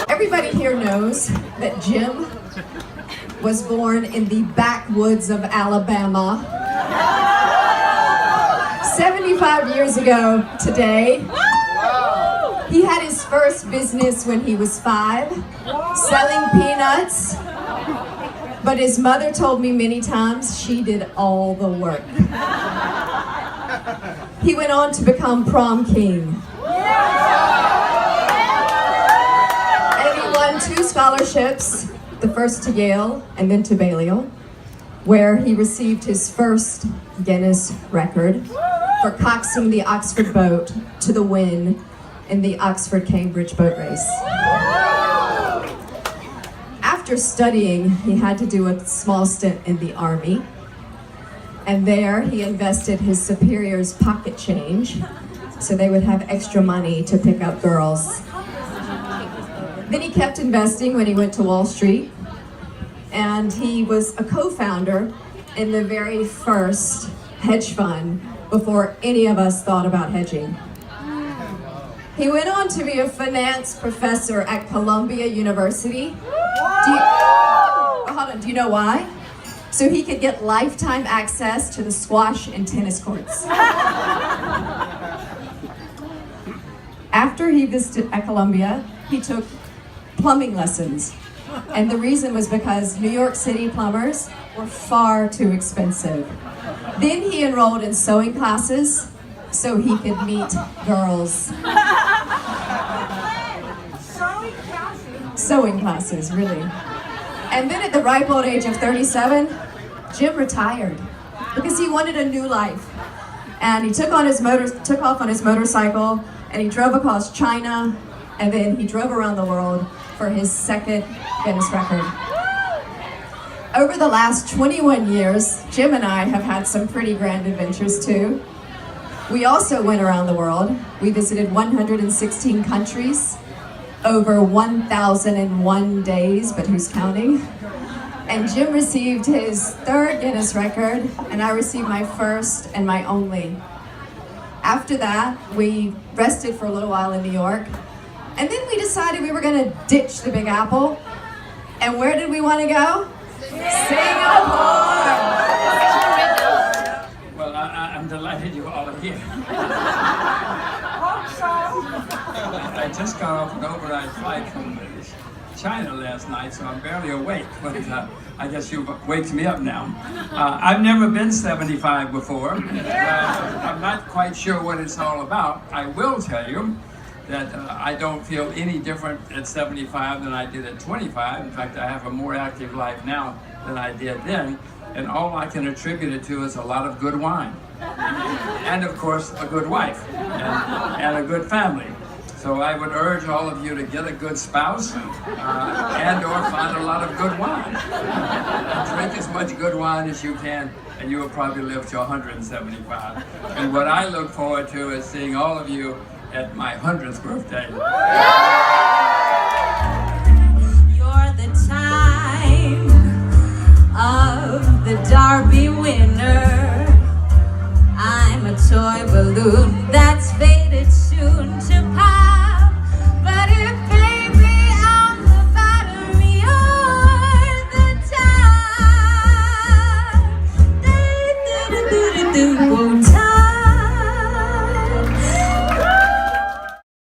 Everybody here knows that Jim was born in the backwoods of Alabama 75 years ago today. He had his first business when he was 5, selling peanuts, but his mother told me many times she did all the work. He went on to become prom king. And he won 2 scholarships, the first to Yale and then to Balliol, where he received his first Guinness record for coxing the Oxford boat to the win in the Oxford-Cambridge boat race. After studying, he had to do a small stint in the army, and there he invested his superiors' pocket change so they would have extra money to pick up girls. Then he kept investing when he went to Wall Street, and he was a co-founder in the very first hedge fund before any of us thought about hedging. He went on to be a finance professor at Columbia University. Do you know why? So he could get lifetime access to the squash and tennis courts. After he visited at Columbia, he took plumbing lessons. And the reason was because New York City plumbers were far too expensive. Then he enrolled in sewing classes so he could meet girls. Sewing classes, really. And then at the ripe old age of 37, Jim retired because he wanted a new life. And he took off on his motorcycle, and he drove across China, and then he drove around the world for his second Guinness record. Over the last 21 years, Jim and I have had some pretty grand adventures too. We also went around the world. We visited 116 countries, over 1,001 days, but who's counting? And Jim received his 3rd Guinness record, and I received my first and my only. After that, we rested for a little while in New York, and then we decided we were gonna ditch the Big Apple. And where did we want to go? Singapore! Well, I'm delighted you all are here. I just got off an overnight flight from China last night, so I'm barely awake, but I guess you've waked me up now. I've never been 75 before. I'm not quite sure what it's all about. I will tell you that I don't feel any different at 75 than I did at 25. In fact, I have a more active life now than I did then, and all I can attribute it to is a lot of good wine. And of course, a good wife, and a good family. So I would urge all of you to get a good spouse, and or find a lot of good wine. Drink as much good wine as you can, and you will probably live to 175. And what I look forward to is seeing all of you at my 100th birthday. You're the time of the Derby winner. I'm a toy balloon that's faded soon to pass.